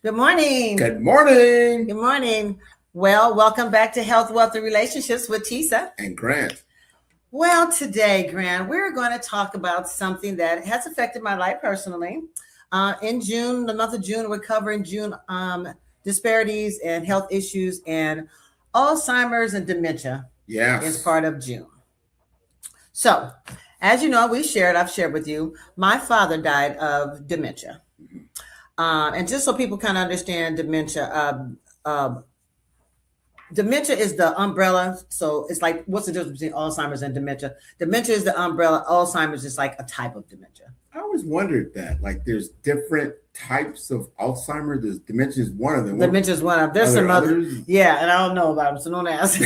Good morning. Good morning. Good morning. Well, welcome back to Health, Wealth, and Relationships with Tisa and Grant. Well, today, Grant, we're going to talk about something that has affected my life personally. In June, the month of June, we're covering June disparities and health issues, and Alzheimer's and dementia is part of June. So, as you know, I've shared with you, my father died of dementia. And just so people kind of understand dementia, dementia is the umbrella. So it's like, what's the difference between Alzheimer's and dementia? Dementia is the umbrella. Alzheimer's is like a type of dementia. I always wondered that. Like, there's different types of Alzheimer's. There's dementia is one of them. Dementia is one of them. There's some others. Yeah, and I don't know about them, so don't ask.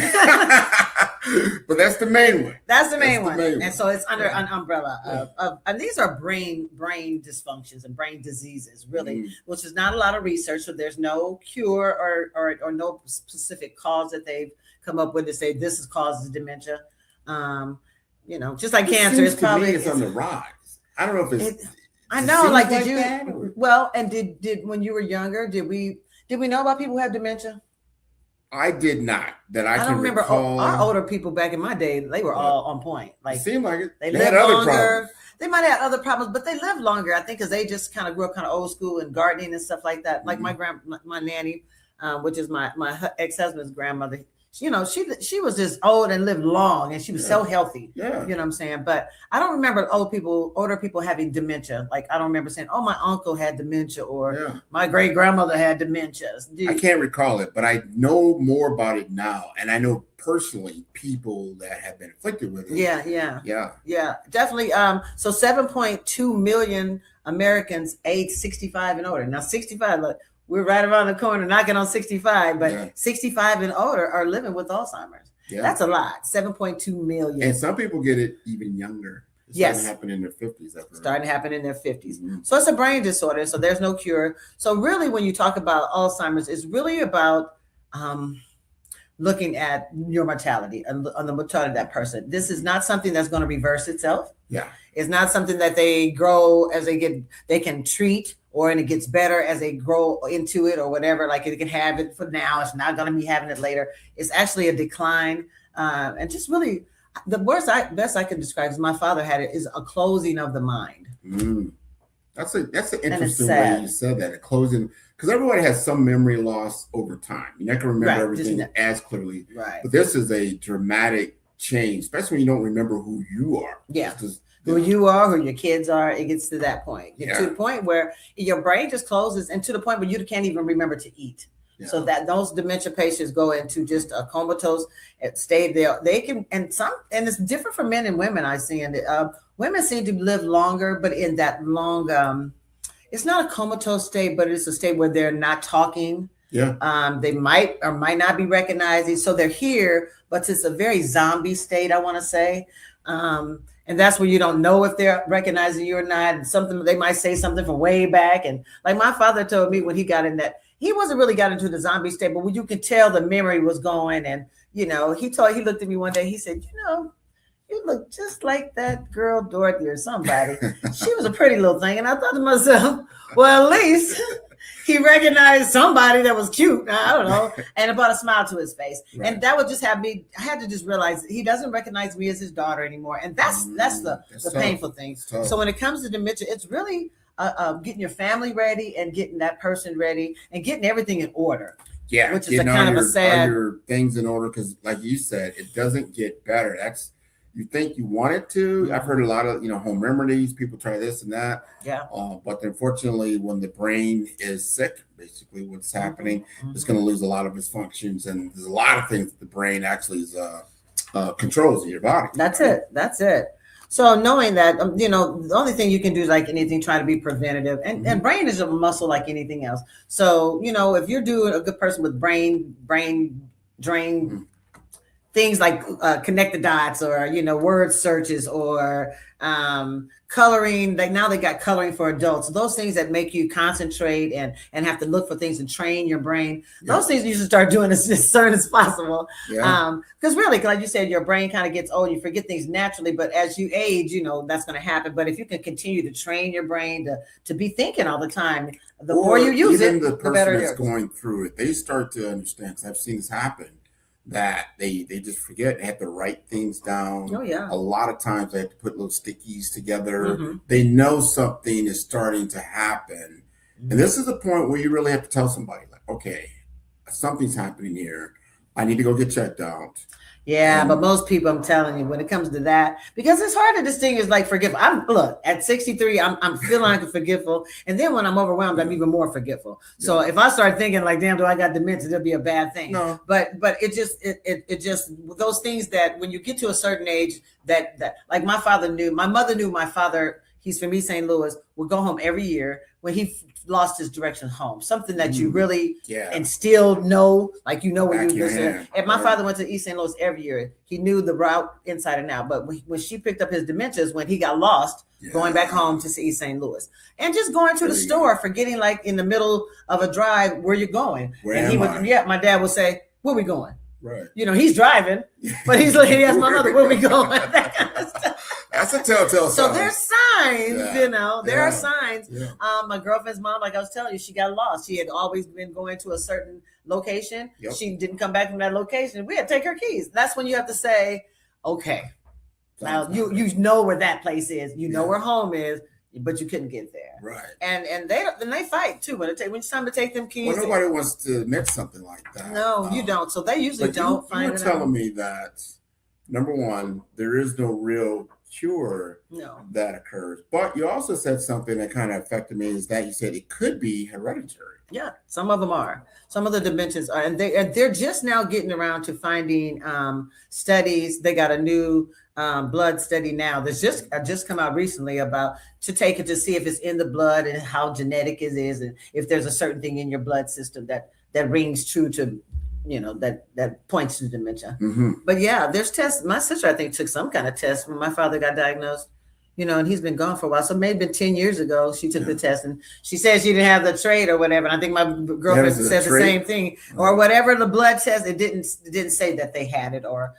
But that's the main one. That's the main one. And so it's under an umbrella of and these are brain dysfunctions and brain diseases, really, which is not a lot of research. So there's no cure or no specific cause that they've come up with to say this causes dementia. Just like cancer, it's probably it's on the rise. I don't know if it's. I know, like did you? Well, and did when you were younger, did we know about people who have dementia? I did not. I don't remember. Our older people back in my day, they were all on point. Like, it seemed like it. They lived longer. They might have had other problems, but they lived longer. I think because they just kind of grew up kind of old school and gardening and stuff like that. Like my nanny, which is my ex-husband's grandmother. She was just old and lived long, and she was so healthy. Yeah. You know what I'm saying? But I don't remember older people having dementia. Like, I don't remember saying, "Oh, my uncle had dementia," or "My great grandmother had dementia." I can't recall it, but I know more about it now, and I know personally people that have been afflicted with it. Yeah, definitely. So 7.2 million Americans age 65 and older. Now, 65. We're right around the corner, knocking on 65, but 65 and older are living with Alzheimer's. Yeah. That's a lot, 7.2 million. And some people get it even younger. It's starting to happen in their 50s. Starting to happen in their 50s. Mm-hmm. So it's a brain disorder, so there's no cure. So really, when you talk about Alzheimer's, it's really about looking at your mortality, on the mortality of that person. This is not something that's going to reverse itself. Yeah. It's not something that they grow as they can treat, and it gets better as they grow into it or whatever. Like, it can have it for now. It's not going to be having it later. It's actually a decline. And just really, the best I can describe is my father had it is a closing of the mind. That's an interesting way you said that, a closing, because everybody has some memory loss over time. You're not going to remember everything as clearly. Right. But this is a dramatic change, especially when you don't remember who you are. Yeah. Who you are, who your kids are, it gets to that point. To the point where your brain just closes, and to the point where you can't even remember to eat. Yeah. So that those dementia patients go into just a comatose state. They can, and it's different for men and women. I see, and women seem to live longer, but in that long, it's not a comatose state, but it's a state where they're not talking. Yeah. They might or might not be recognizing. So they're here, but it's a very zombie state, I want to say. And that's where you don't know if they're recognizing you or not. And something, they might say something from way back. And like my father told me when he got in that, he wasn't really got into the zombie state, but when you could tell the memory was going. And, he looked at me one day, he said, you look just like that girl Dorothy or somebody. She was a pretty little thing. And I thought to myself, well, at least he recognized somebody that was cute. I don't know. And it brought a smile to his face. Right. And that would just have me, I had to just realize he doesn't recognize me as his daughter anymore. And that's the painful thing. So when it comes to dementia, it's really getting your family ready and getting that person ready and getting everything in order. Yeah. Which is a kind of a sad. Your things in order, because like you said, it doesn't get better. You think you want it to. I've heard a lot of, home remedies. People try this and that. Yeah. But unfortunately, when the brain is sick, basically what's happening, it's going to lose a lot of its functions. And there's a lot of things that the brain actually controls in your body. That's it. So knowing that, the only thing you can do is like anything, try to be preventative. And brain is a muscle like anything else. So, if you're doing a good person with brain drain, things like connect the dots, or word searches, or coloring. Like now they got coloring for adults. Those things that make you concentrate and have to look for things and train your brain. Those things you should start doing as soon as possible. Because really, like you said, your brain kind of gets old. You forget things naturally, but as you age, that's going to happen. But if you can continue to train your brain to be thinking all the time, the more you use it, the person that's going through it, they start to understand. Because I've seen this happen. That they just forget. They have to write things down. Oh yeah. A lot of times they have to put little stickies together. They know something is starting to happen. And this is the point where you really have to tell somebody, like, okay, something's happening here. I need to go get checked out. Yeah, but most people, I'm telling you, when it comes to that, because it's hard to distinguish, like, forgetful. Look, at 63, I'm feeling like forgetful. And then when I'm overwhelmed, I'm even more forgetful. So if I start thinking like, damn, do I got dementia, it'll be a bad thing. No. But it just those things that when you get to a certain age that like my mother knew my father, he's from East St. Louis, would go home every year when he lost his direction home. Something that you really and still know, like where you listen. And my father went to East St. Louis every year. He knew the route inside and out. But when she picked up his dementias, when he got lost, going back home to East St. Louis, and just going to the store, forgetting like in the middle of a drive where you're going. And he would, my dad would say, "Where we going?" Right. He's driving, but he's like, he asked my mother, "Where we going?" That kind of stuff. That's a telltale sign. So there's signs, there are signs. Yeah. My girlfriend's mom, like I was telling you, she got lost. She had always been going to a certain location. Yep. She didn't come back from that location. We had to take her keys. That's when you have to say, okay, now you know where that place is. You know where home is, but you couldn't get there. Right. And they fight too when it's time to take them keys. Well, nobody wants to admit something like that. No, you don't. So they usually don't find it. You were telling me that, number one, there is no real cure that occurs. But you also said something that kind of affected me, is that you said it could be hereditary. Yeah, some of them are. Some of the dementias are, and they're just now getting around to finding studies. They got a new blood study now that's just come out recently about to take it to see if it's in the blood and how genetic it is, and if there's a certain thing in your blood system that rings true to that points to dementia. But there's tests. My sister, I think, took some kind of test when my father got diagnosed, and he's been gone for a while. So maybe 10 years ago, she took the test, and she said she didn't have the trait or whatever. And I think my girlfriend said the same thing, or whatever the blood test. It didn't say that they had it or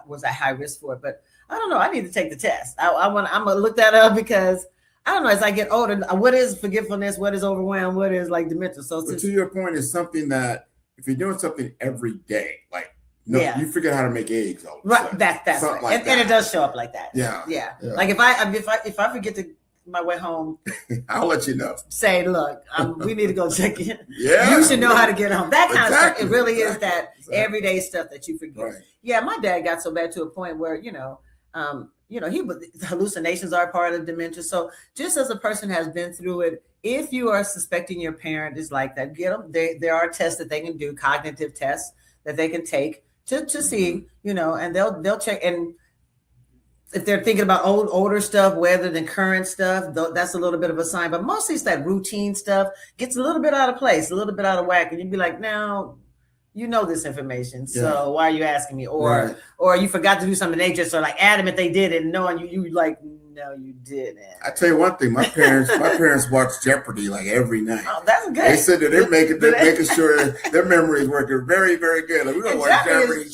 was at high risk for it. But I don't know. I need to take the test. I'm gonna look that up, because I don't know. As I get older, what is forgetfulness? What is overwhelm? What is like dementia? So to your point, is something that, if you're doing something every day, like you forget how to make eggs. Right, that's right. Like and it does show up like that. Yeah. Like if I forget to my way home, I'll let you know. Say, look, we need to go check in. You should know how to get home. That kind of stuff. It really is that everyday stuff that you forget. Right. Yeah, my dad got so bad to a point where hallucinations are part of dementia. So just as a person has been through it, if you are suspecting your parent is like that, get them. There are tests that they can do, cognitive tests that they can take to see, and they'll check. And if they're thinking about older stuff rather than current stuff, that's a little bit of a sign. But mostly it's that routine stuff gets a little bit out of place, a little bit out of whack, and you'd be like, now, this information, so why are you asking me? Or you forgot to do something, they just are like adamant they did it, knowing you like, no, you didn't. I tell you one thing, my parents watch Jeopardy like every night. Oh, that's good. They said that they're making sure their memory is working very, very good. Like, we're gonna watch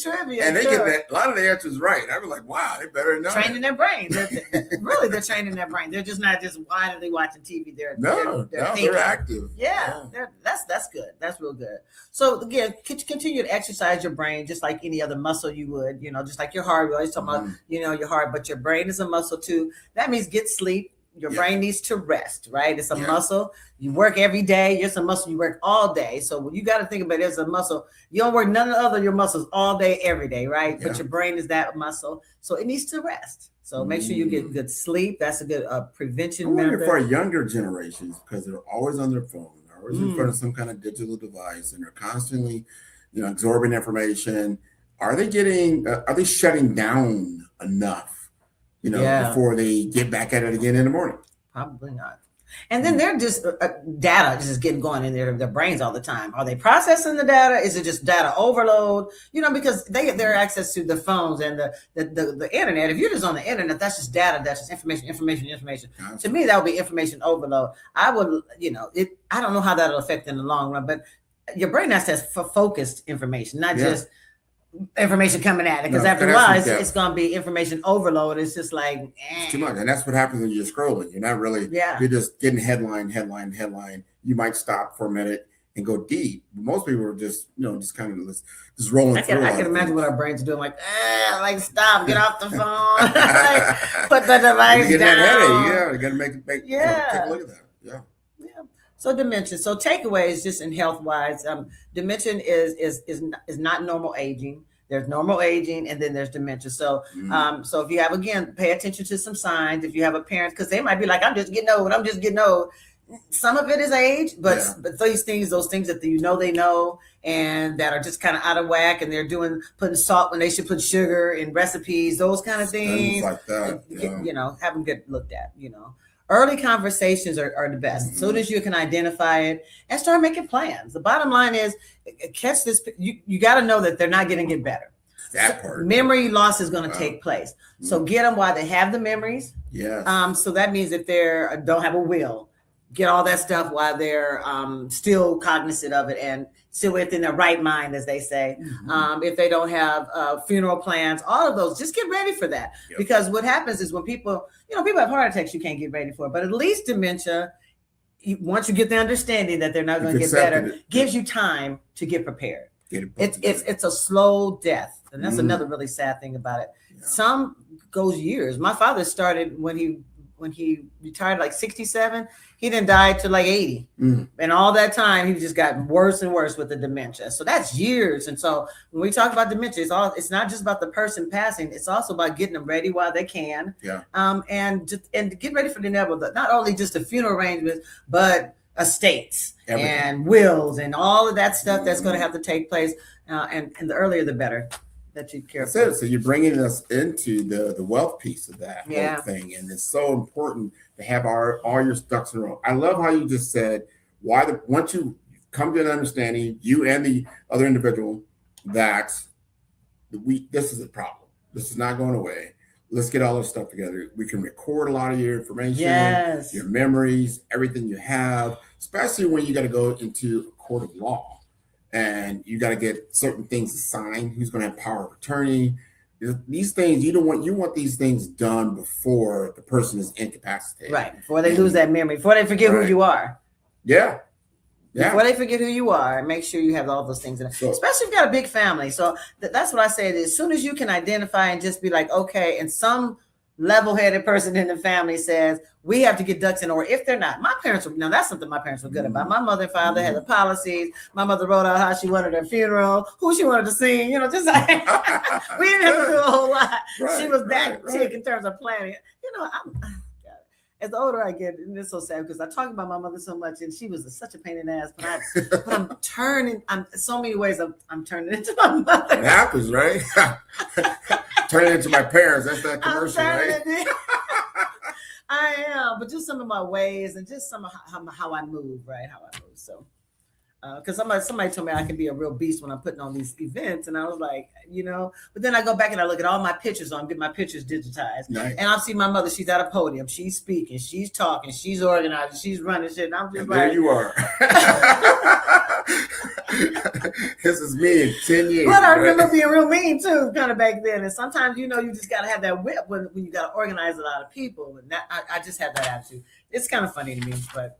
Jeopardy, and they get that, a lot of the answers right. I was like, wow, they better know. Training their brain. They're training their brain. They're just not just blindly watching TV. They're active. Yeah. That's good. That's real good. So again, continue to exercise your brain just like any other muscle you would. Just like your heart. We always talk about your heart, but your brain is a muscle too. That means get sleep. Your brain needs to rest, right? It's a muscle. You work every day. It's a muscle you work all day. So you got to think about it as a muscle. You don't work none of the other your muscles all day, every day, right? Yeah. But your brain is that muscle. So it needs to rest. So make sure you get good sleep. That's a good prevention method. For our younger generations, because they're always on their phone, they're always in front of some kind of digital device, and they're constantly, absorbing information. Are they shutting down enough? Before they get back at it again in the morning? Probably not. And then they're just data just getting going in their brains all the time. Are they processing the data? Is it just data overload? Because their access to the phones and the internet. If you're just on the internet, that's just data. That's just information. To me, that would be information overload. I would, I don't know how that'll affect in the long run, but your brain has to have focused information, not just information coming at it, because after a while it's going to be information overload. It's just like it's too much, and that's what happens when you're scrolling. You're not really you're just getting headline. You might stop for a minute and go deep. Most people are just just kind of just rolling through. I can imagine what our brains are doing, like stop, get off the phone, put the device you down. That headache. You gotta make take a look at that. So dementia. So takeaways, just in health wise, dementia is not normal aging. There's normal aging, and then there's dementia. So, so if you have, again, pay attention to some signs. If you have a parent, because they might be like, I'm just getting old. Some of it is age, but those things that they know, and that are just kind of out of whack, and they're putting salt when they should put sugar in recipes, those kind of things like that. Have them get looked at. Early conversations are the best. As soon as you can identify it and start making plans. The bottom line is, catch this. You got to know that they're not going to get better. That part. Memory loss is going to take place. So get them while they have the memories. Yeah. So that means if they don't have a will, get all that stuff while they're still cognizant of it and still within their right mind, as they say. If they don't have funeral plans, all of those, just get ready for that. Because what happens is when people have heart attacks, you can't get ready for it. But at least dementia, once you get the understanding that they're not going to get better, gives you time to get prepared. It's a slow death. And that's another really sad thing about it. Some goes years. My father started when he retired, like 67, he didn't die till like 80. And all that time, he just got worse and worse with the dementia. So that's years. And so when we talk about dementia, it's not just about the person passing. It's also about getting them ready while they can. And get ready for the inevitable. Not only just the funeral arrangements, but estates and wills and all of that stuff that's going to have to take place. And the earlier, the better. That you care for. So you're bringing us into the wealth piece of that whole thing, and it's so important to have all your ducks in a row. I love how you just said once you come to an understanding, you and the other individual, that this is a problem. This is not going away. Let's get all this stuff together. We can record a lot of your information, your memories, everything you have, especially when you got to go into a court of law. And you got to get certain things assigned. Who's going to have power of attorney? These things you want these things done before the person is incapacitated. Right. Before they lose that memory. Before they forget who you are. Yeah. Before they forget who you are, make sure you have all those things in it. Especially if you've got a big family. So that's what I say. As soon as you can identify and just be like, okay, and some level-headed person in the family says, we have to get ducks in order. If they're not, that's something my parents were good about. My mother and father had the policies. My mother wrote out how she wanted her funeral, who she wanted to sing, just like, we didn't have to do a whole lot. She was that chick in terms of planning. As the older I get, and it's so sad because I talk about my mother so much, and she was such a pain in the ass. But I'm turning. So many ways. I'm turning into my mother. It happens, right? Turning into my parents. That's that commercial, right? I am, but just some of my ways and just some of how I move, right? How I move. So, because somebody told me I can be a real beast when I'm putting on these events, and I was like, but then I go back and I look at all my pictures on, get my pictures digitized, and I'll see my mother. She's at a podium, she's speaking, she's talking, she's organizing, she's running shit. And I'm just there you are. This is me in 10 years. But I remember being real mean too, kind of back then. And sometimes, you just got to have that whip when you got to organize a lot of people. And I just have that attitude. It's kind of funny to me, but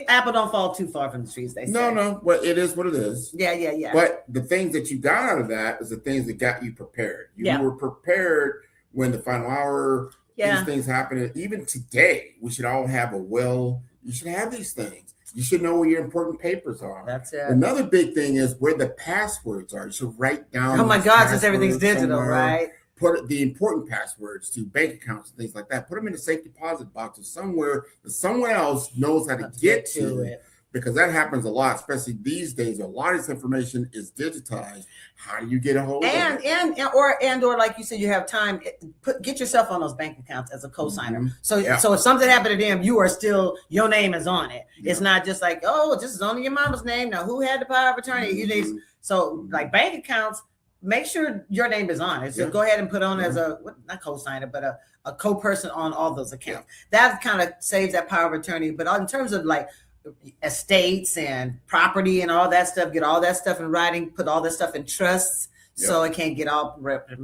apple don't fall too far from the trees, they say. No. Well, it is what it is. Yeah. But the things that you got out of that is the things that got you prepared. You were prepared when the final hour, these things happen. Even today, we should all have a will. You should have these things. You should know where your important papers are. That's it. Another big thing is where the passwords are. You should write down. Oh my God, since everything's digital, right? Put the important passwords to bank accounts and things like that. Put them in a safe deposit box or somewhere that someone else knows how to get to it. because that happens a lot, especially these days. A lot of this information is digitized. How do you get a hold of it? Or like you said, you have time. Get yourself on those bank accounts as a co-signer. So if something happened to them, you are still, your name is on it. It's not just like, oh, this is only your mama's name. Now who had the power of attorney? You need, so like bank accounts, make sure your name is on it. So go ahead and put on as a, not co-signer, but a co-person on all those accounts. That kind of saves that power of attorney. But in terms of like estates and property and all that stuff, get all that stuff in writing, put all that stuff in trusts, so it can't get all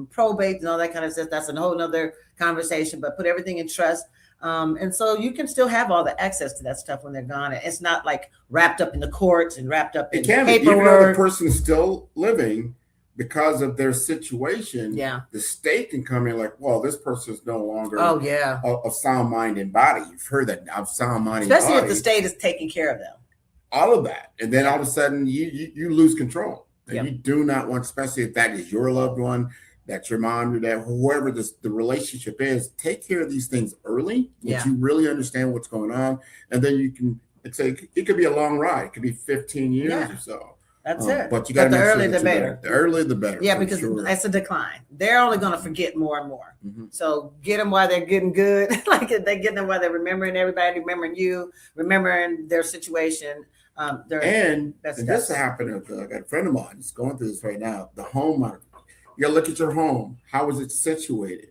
probate and all that kind of stuff. That's a whole nother conversation, but put everything in trust. And so you can still have all the access to that stuff when they're gone. It's not like wrapped up in the courts and wrapped up in paperwork. Even though the person's still living, because of their situation, the state can come in like, well, this person is no longer of sound mind and body. You've heard that, of sound mind and body. Especially if the state is taking care of them. All of that. And then all of a sudden you lose control. And you do not want, especially if that is your loved one, that's your mom, your dad, whoever the relationship is, take care of these things early, once you really understand what's going on. And then you can, it could be a long ride. It could be 15 years or so. That's it. But you got to the early the better. The earlier the better. Yeah, because it's a decline. They're only going to forget more and more. So get them while they're getting good. Like they're getting them while they're remembering everybody, remembering you, remembering their situation. And this happened. I got a friend of mine who's going through this right now. The home, you got to look at your home. How is it situated?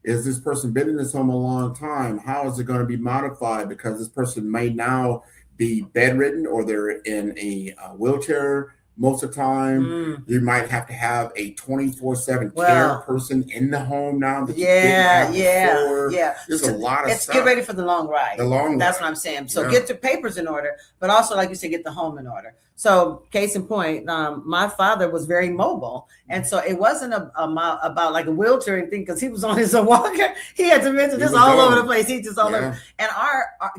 Is this person been in this home a long time? How is it going to be modified? Because this person may now be bedridden, or they're in a wheelchair most of the time. You might have to have a 24/7 care person in the home now. That There's a lot of stuff. Get ready for the long ride. That's what I'm saying. So get your papers in order, but also, like you said, get the home in order. So case in point, my father was very mobile. And so it wasn't about like a wheelchair thing, because he was on his walker. He had to mention this all over the place. He just all over. And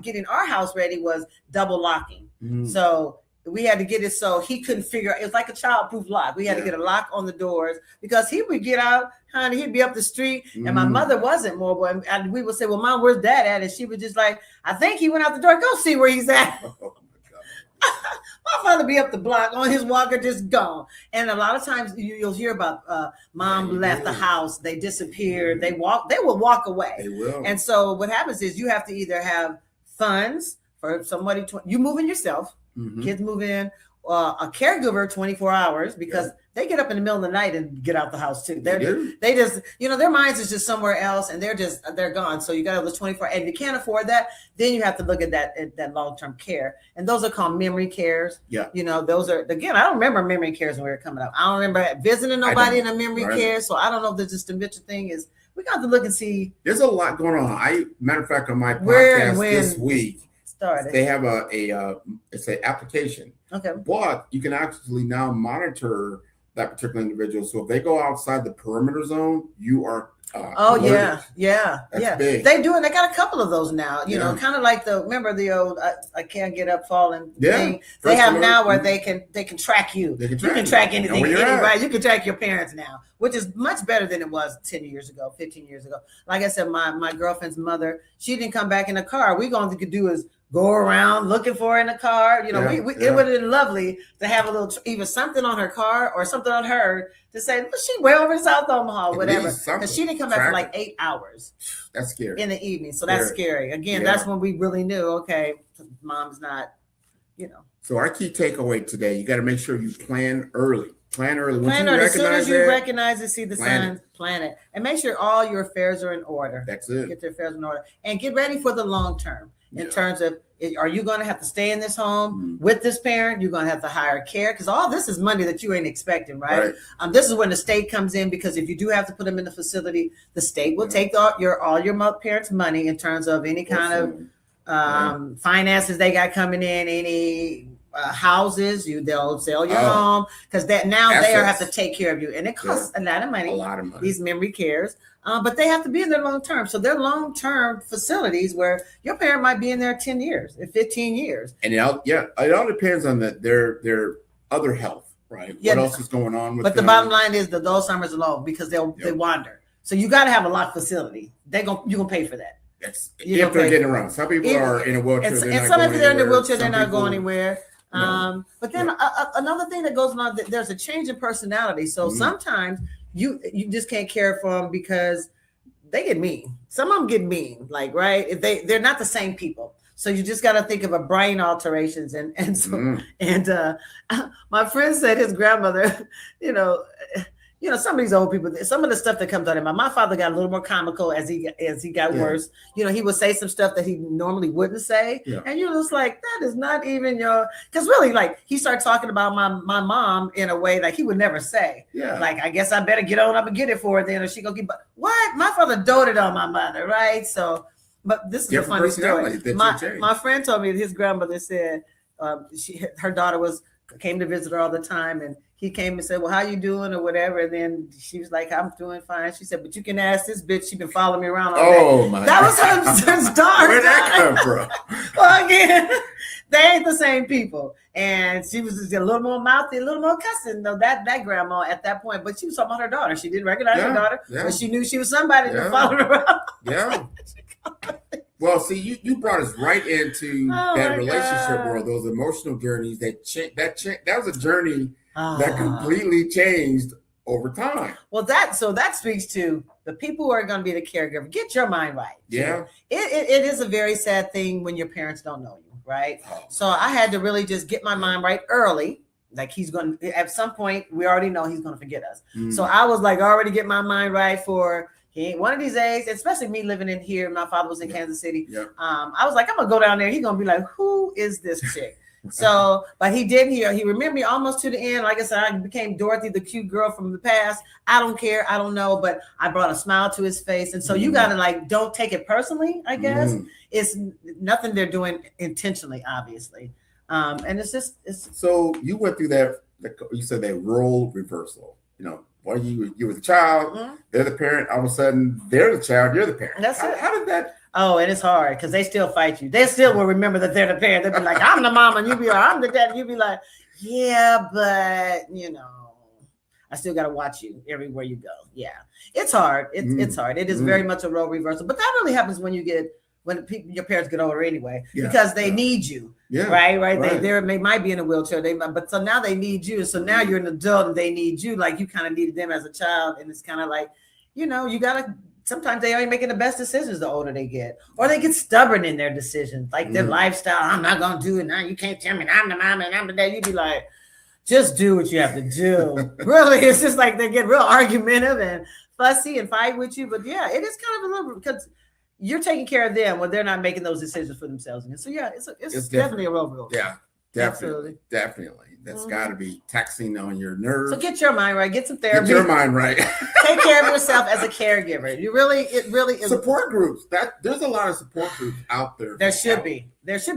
getting our house ready was double locking. So we had to get it so he couldn't figure out. It was like a child-proof lock. We had to get a lock on the doors, because he would get out, honey, he'd be up the street, and my mother wasn't mobile. And we would say, well, Mom, where's Dad at? And she would just like, I think he went out the door. Go see where he's at. My father be up the block on his walker, just gone. And a lot of times you'll hear about mom left the house, they disappeared, they will walk away. They will. And so what happens is you have to either have funds for somebody, you move in yourself, kids move in, a caregiver 24 hours, because they get up in the middle of the night and get out the house too. They just, their minds is just somewhere else, and they're gone. So you got to have the 24. And if you can't afford that, then you have to look at that long-term care. And those are called memory cares. Yeah. Those are, again, I don't remember memory cares when we were coming up. I don't remember visiting nobody in a memory care. So I don't know if this dementia thing is, we got to look and see. There's a lot going on. Matter of fact, on my podcast this week, they have it's an application. Okay. But you can actually now monitor that particular individual. So if they go outside the perimeter zone, you are alerted. That's big. They do it. They got a couple of those now. Kind of like remember the old I can't get up falling thing. They have now where they can track you. You can track anything, anybody. You can track your parents now, which is much better than it was 10 years ago, 15 years ago. Like I said, my girlfriend's mother, she didn't come back in the car. We going to do is go around looking for her in the car. It would have been lovely to have a little, even something on her car or something on her to say, well, she way over in South Omaha, whatever. Because she didn't come back for like 8 hours. That's scary. In the evening. So that's scary. Again, that's when we really knew, okay, mom's not, So our key takeaway today, you got to make sure you plan early. Plan early. As soon as you recognize it, see the signs, plan it. And make sure all your affairs are in order. That's it. Get your affairs in order. And get ready for the long term. In terms of, are you going to have to stay in this home with this parent? You're going to have to hire care, because all this is money that you ain't expecting, right? This is when the state comes in, because if you do have to put them in the facility, the state will take all your parents' money in terms of any kind of finances they got coming in, any houses. They'll sell your home, because they have to take care of you, and it costs a lot of money. These memory cares. But they have to be in there long term. So they're long-term facilities where your parent might be in there 10 years, 15 years. And it all depends on their other health, right? What else is going on with them? But the bottom line is that those summers alone, because they wander. So you got to have a locked facility. You're going to pay for that. If they're getting around. Some people are in a wheelchair. And some people are in a wheelchair, they're not going anywhere. But then another thing that goes on, there's a change in personality. So sometimes you just can't care for them because they get mean. Some of them get mean, like, right? If they're not the same people. So you just got to think of a brain alterations. My friend said his grandmother, some of these old people, some of the stuff that comes out of him. My father got a little more comical as he got worse. He would say some stuff that he normally wouldn't say. Yeah. And you're just like, that is not even because really, like, he started talking about my mom in a way like he would never say. Yeah. Like, I guess I better get on up and get it for her then, or she gonna keep, what? My father doted on my mother, right? So, but this is a funny story. My friend told me his grandmother said her daughter came to visit her all the time, and he came and said, well, how you doing or whatever? And then she was like, I'm doing fine. She said, but you can ask this bitch. She been following me around all day. My that was her daughter. Where'd that come from? Well, again, they ain't the same people. And she was just a little more mouthy, a little more cussing, though, that grandma at that point. But she was talking about her daughter. She didn't recognize her daughter, but she knew she was somebody to follow her around. Yeah. Well, see, you brought us right into that relationship world, those emotional journeys. That was a journey that completely changed over time. Well, that speaks to the people who are going to be the caregiver. Get your mind right. Yeah. It is a very sad thing when your parents don't know you, right? Oh. So I had to really just get my mind right early. Like, he's going to, at some point, we already know he's going to forget us. So I was like, already get my mind right for one of these days, especially me living in here. My father was in Kansas City. I was like, I'm going to go down there. He's going to be like, who is this chick? So, but he didn't hear. He remembered me almost to the end. Like I said, I became Dorothy, the cute girl from the past. I don't care. I don't know. But I brought a smile to his face. And so you got to, don't take it personally, I guess. It's nothing they're doing intentionally, obviously. And it's just. So you went through that, you said that role reversal, While you were the child, they're the parent. All of a sudden, they're the child. You're the parent. That's it. How did that? Oh, and it's hard because they still fight you. They still will remember that they're the parent. They'll be like, "I'm the mom," and you be like, "I'm the dad." And you be like, "Yeah, but I still got to watch you everywhere you go." Yeah, it's hard. It's hard. It is very much a role reversal. But that really happens when your parents get older anyway, because they need you. Yeah. Right. They might be in a wheelchair. But so now they need you. So now you're an adult and they need you. Like, you kind of needed them as a child. And it's kind of like, you gotta, sometimes they ain't making the best decisions the older they get, or they get stubborn in their decisions, like their lifestyle. I'm not going to do it now. You can't tell me I'm the mom and I'm the dad. You'd be like, just do what you have to do. Really, it's just like they get real argumentative and fussy and fight with you. But yeah, it is kind of a little, because you're taking care of them when they're not making those decisions for themselves. And so yeah, it's definitely a role reversal. Yeah, definitely. That's got to be taxing on your nerves. So get your mind right. Get some therapy. Get your mind right. Take care of yourself as a caregiver. It really is. Support groups. There's a lot of support groups out there. There should be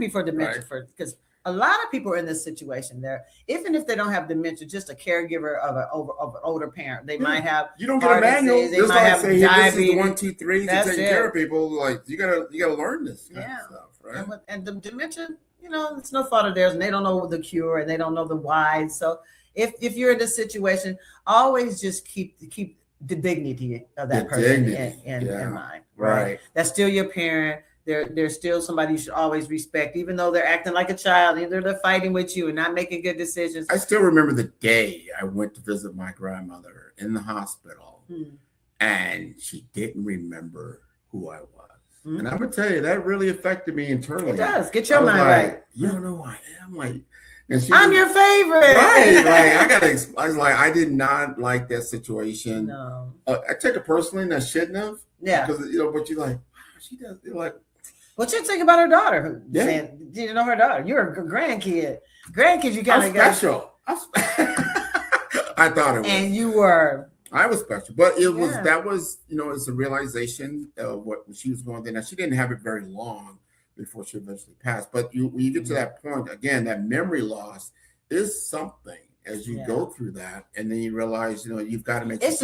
for dementia, because a lot of people are in this situation. There, even if they don't have dementia, just a caregiver of an older parent, they might have. You don't get a manual. They might have diabetes. This is the 1, 2, 3 to take care of people. Like, you gotta learn this kind of stuff, right? And the dementia, it's no fault of theirs, and they don't know the cure, and they don't know the why. So if you're in this situation, always just keep the dignity of that person in mind. Right. That's still your parent. They're still somebody you should always respect, even though they're acting like a child. Either they're fighting with you and not making good decisions. I still remember the day I went to visit my grandmother in the hospital, and she didn't remember who I was. And I'm gonna tell you, that really affected me internally. It does. Get your mind right. You don't know who I am. Like, I'm your favorite. Right. I was like, I did not like that situation. No. I took it personally, and I shouldn't have. Yeah. Because but you're like, wow, she does. You're like, what you think about her daughter? Saying, did you know her daughter? You're a grandkid. Grandkids, you kind of special. I thought it was. And you were. I was special, but it was it's a realization of what she was going through. Now, she didn't have it very long before she eventually passed. But when you get to that point, again, that memory loss is something as you go through that, and then you realize, you've got to make. It's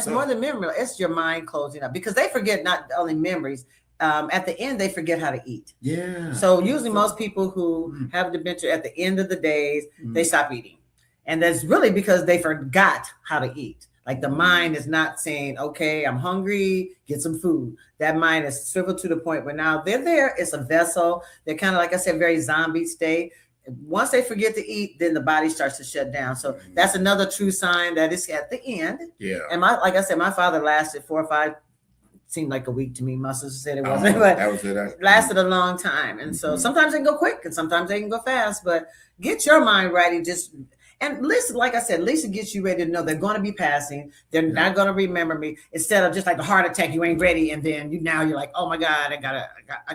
more than memory. It's your mind closing up, because they forget not only memories. At the end, they forget how to eat. Yeah. So usually most people who have dementia, at the end of the days, they stop eating. And that's really because they forgot how to eat. Like the mind is not saying, okay, I'm hungry, get some food. That mind is swiveled to the point where now they're there. It's a vessel. They're kind of, like I said, very zombie state. Once they forget to eat, then the body starts to shut down. So that's another true sign that it's at the end. Yeah. And like I said, my father lasted 4 or 5, seemed like a week to me. My sister said it wasn't, but that was it. Lasted a long time. And so sometimes they can go quick and sometimes they can go fast, but get your mind ready. And listen, like I said, Lisa gets you ready to know they're going to be passing. They're not going to remember me. Instead of just like the heart attack, you ain't ready, and then you're like, oh my God, I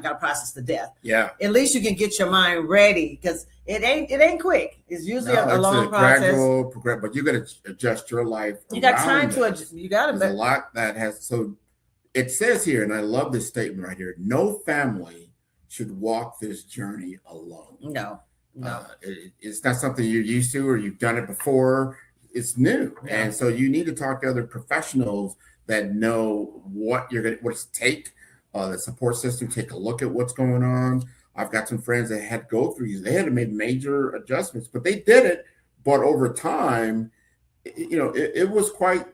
gotta process the death. Yeah. At least you can get your mind ready, because it ain't quick. It's usually a long process. Gradual, but you got to adjust your life. You got time to adjust. You got to. There's a lot that has. So it says here, and I love this statement right here: no family should walk this journey alone. No. It's not something you're used to or you've done it before. It's new. Yeah. And so you need to talk to other professionals that know what's it take, the support system, take a look at what's going on. I've got some friends that had to go through these. They had to make major adjustments, but they did it. But over time, it was quite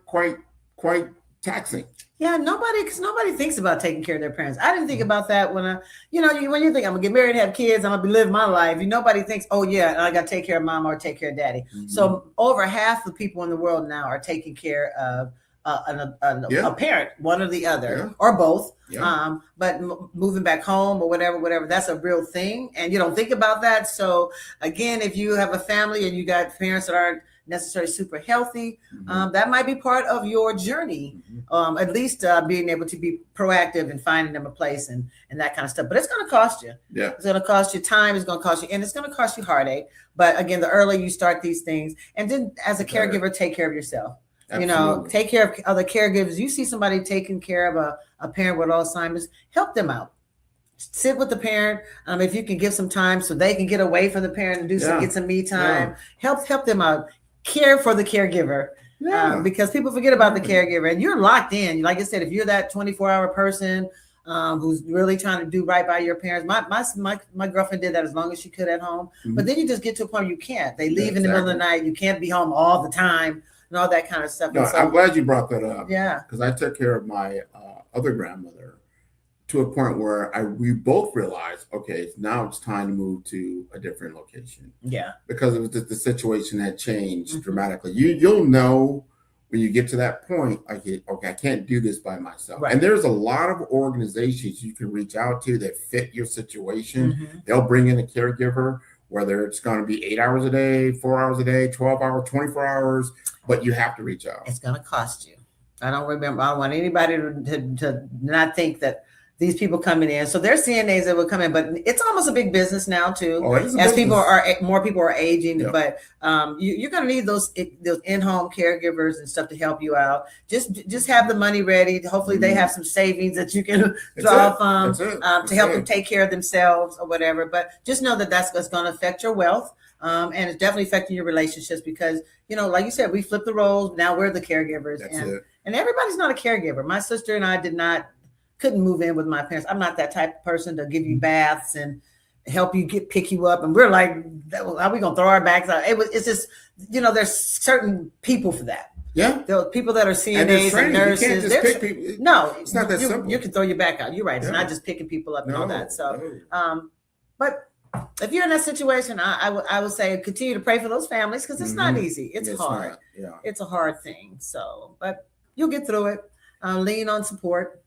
taxing. Yeah, because nobody thinks about taking care of their parents. I didn't think about that when when you think I'm gonna get married, have kids, I'm gonna be living my life. Nobody thinks, oh yeah, I gotta take care of mom or take care of daddy. Mm-hmm. So over half the people in the world now are taking care of a parent, one or the other, or both. Yeah. But moving back home or whatever, that's a real thing, and you don't think about that. So again, if you have a family and you got parents that aren't necessarily super healthy, that might be part of your journey. At least being able to be proactive and finding them a place and that kind of stuff. But it's going to cost you. Yeah, it's going to cost you time. It's going to cost you, and it's going to cost you heartache. But again, the earlier you start these things, and then as a caregiver, take care of yourself. Absolutely. Take care of other caregivers. You see somebody taking care of a parent with Alzheimer's, help them out. Sit with the parent. If you can give some time so they can get away from the parent and get some me time. Yeah. Help them out. Care for the caregiver. Yeah. Because people forget about the caregiver, and you're locked in. Like I said, if you're that 24-hour person who's really trying to do right by your parents, my girlfriend did that as long as she could at home. But then you just get to a point where you can't. They leave in the middle of the night. You can't be home all the time and all that kind of stuff. No, I'm glad you brought that up. Yeah, because I took care of my other grandmother to a point where we both realized, okay, now it's time to move to a different location. Yeah. Because it was the situation had changed dramatically. You'll know when you get to that point, okay, I can't do this by myself. Right. And there's a lot of organizations you can reach out to that fit your situation. They'll bring in a caregiver, whether it's going to be 8 hours a day, 4 hours a day, 12 hours, 24 hours, but you have to reach out. It's going to cost you. I don't want anybody to not think that these people coming in. So there's CNAs that will come in, but it's almost a big business now too. Oh, as more people are aging, but you're going to need those in-home caregivers and stuff to help you out. Just have the money ready. Hopefully they have some savings that you can draw from to help them take care of themselves or whatever. But just know that that's going to affect your wealth. And it's definitely affecting your relationships because, like you said, we flipped the roles. Now we're the caregivers. And everybody's not a caregiver. My sister and I couldn't move in with my parents. I'm not that type of person to give you baths and help you pick you up. And we're like, are we going to throw our bags out? It's just, there's certain people for that. Yeah. There are people that are CNAs and nurses. You can't just pick people. No, it's not that simple. You can throw your back out. You're right. It's not just picking people up and all that. So, but if you're in that situation, I would say continue to pray for those families because it's not easy. It's hard. Yeah. It's a hard thing. So, but you'll get through it. Lean on support.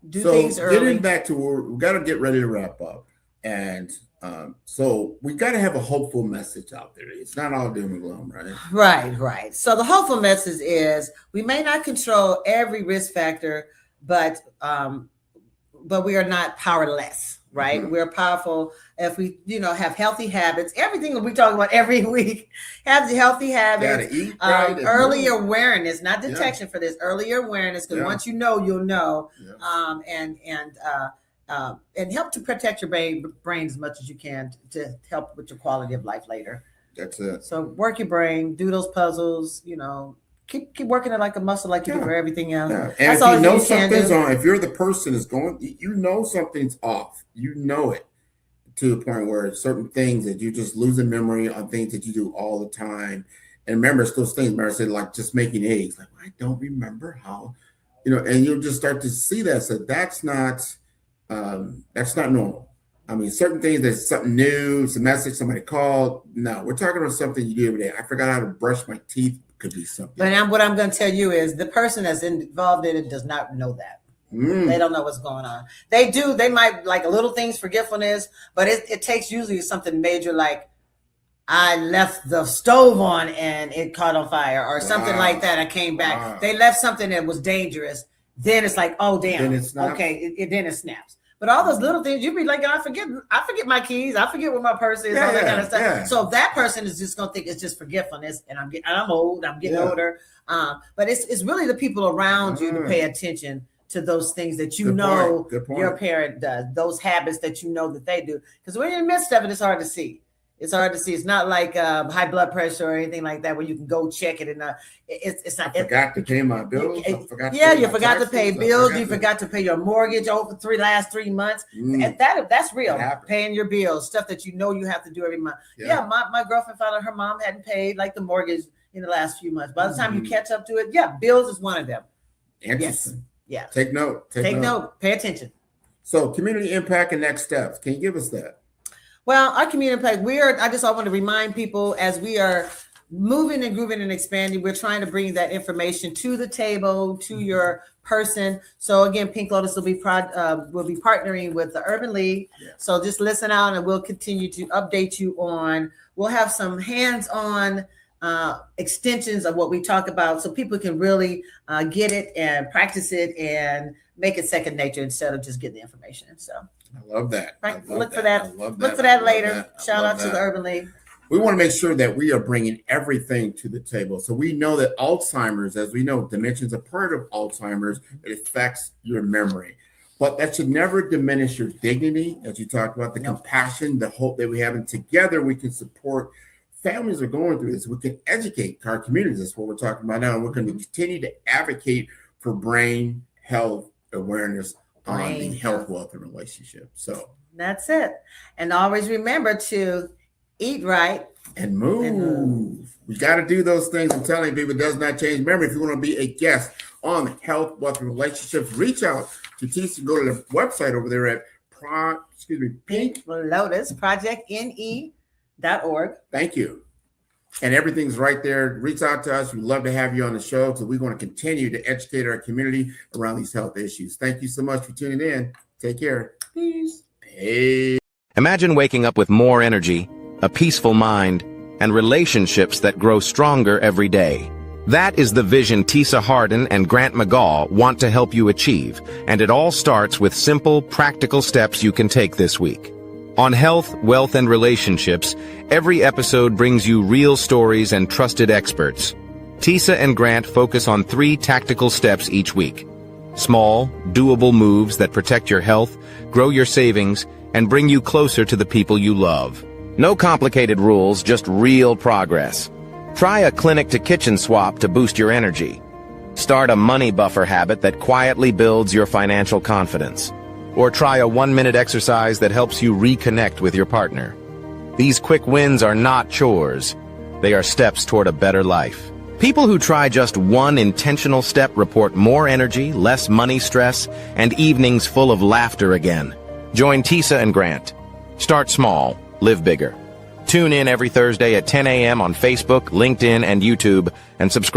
Do so things early. Getting back to where we got to get ready to wrap up, and so we got to have a hopeful message out there. It's not all doom and gloom, right? Right. So the hopeful message is we may not control every risk factor, but we are not powerless. Right. We're powerful if we, have healthy habits. Everything that we talk about every week, have the healthy habits. Eat right, early awareness, not detection for this. Early awareness, because once you know, you'll know. And help to protect your brain as much as you can to help with your quality of life later. That's it. So work your brain, do those puzzles. Keep working it like a muscle, like you do for everything else. Yeah. And if you know something's on, if you're the person that's going, something's off. You know it to the point where certain things that you just losing memory on things that you do all the time. And remember, it's those things. Remember, I said, like, just making eggs. Like, I don't remember how, and you'll just start to see that. So that's not normal. I mean, certain things, there's something new, it's a message, somebody called. No, we're talking about something you do every day. I forgot how to brush my teeth. Could be something. But what I'm going to tell you is the person that's involved in it does not know that. They don't know what's going on. They do. They might like a little things, forgetfulness, but it takes usually something major, like I left the stove on and it caught on fire or something like that. I came back. They left something that was dangerous. Then it's like, oh, damn. Then it snaps. Okay. Then it snaps. But all those little things, you'd be like, I forget my keys. I forget where my purse is, all that kind of stuff. Yeah. So that person is just going to think it's just forgetfulness. And I'm old. I'm getting older. But it's really the people around you to pay attention to those things that you know your parent does, those habits that you know that they do. Because when you're in the midst of it, it's hard to see. It's hard to see. It's not like high blood pressure or anything like that where you can go check it. And it's not. I forgot to pay my bills. You forgot to pay bills. You forgot to pay your mortgage over last 3 months. And that's real. Paying your bills, stuff that you know you have to do every month. Yeah, my girlfriend found out her mom hadn't paid like the mortgage in the last few months. By the time you catch up to it, bills is one of them. Interesting. Yes. Take note. Take note. Pay attention. So community impact and next steps. Can you give us that? Well, our community impact, I want to remind people as we are moving and grooving and expanding, we're trying to bring that information to the table, to your person. So again, Pink Lotus will be partnering with the Urban League. Yeah. So just listen out and we'll continue to update you we'll have some hands-on extensions of what we talk about so people can really get it and practice it and make it second nature instead of just getting the information. So I love that. Right. Look for that. Look for that later. Shout out to the Urban League. We want to make sure that we are bringing everything to the table. So we know that Alzheimer's, as we know, dementia is a part of Alzheimer's. It affects your memory. But that should never diminish your dignity, as you talked about, the compassion, the hope that we have. And together we can support families are going through this. We can educate our communities. That's what we're talking about now. And we're going to continue to advocate for brain health awareness on the health, wealth, and relationship. So that's it. And always remember to eat right and move. We got to do those things. I'm telling people, it does not change. Remember, if you want to be a guest on health, wealth, and relationships, reach out to Tisa. Go to the website over there at Pink Lotus projectne.org. Thank you. And everything's right there. Reach out to us. We'd love to have you on the show. So we're going to continue to educate our community around these health issues. Thank you so much for tuning in. Take care. Peace. Hey. Imagine waking up with more energy, a peaceful mind, and relationships that grow stronger every day. That is the vision Tisa Harden and Grant McGaw want to help you achieve. And it all starts with simple, practical steps you can take this week. On health, wealth, and relationships, every episode brings you real stories and trusted experts. Tisa and Grant focus on 3 tactical steps each week. Small, doable moves that protect your health, grow your savings, and bring you closer to the people you love. No complicated rules, just real progress. Try a clinic-to-kitchen swap to boost your energy. Start a money buffer habit that quietly builds your financial confidence. Or try a 1-minute exercise that helps you reconnect with your partner. These quick wins are not chores. They are steps toward a better life. People who try just one intentional step report more energy, less money stress, and evenings full of laughter again. Join Tisa and Grant. Start small, live bigger. Tune in every Thursday at 10 a.m. on Facebook, LinkedIn, and YouTube, and subscribe.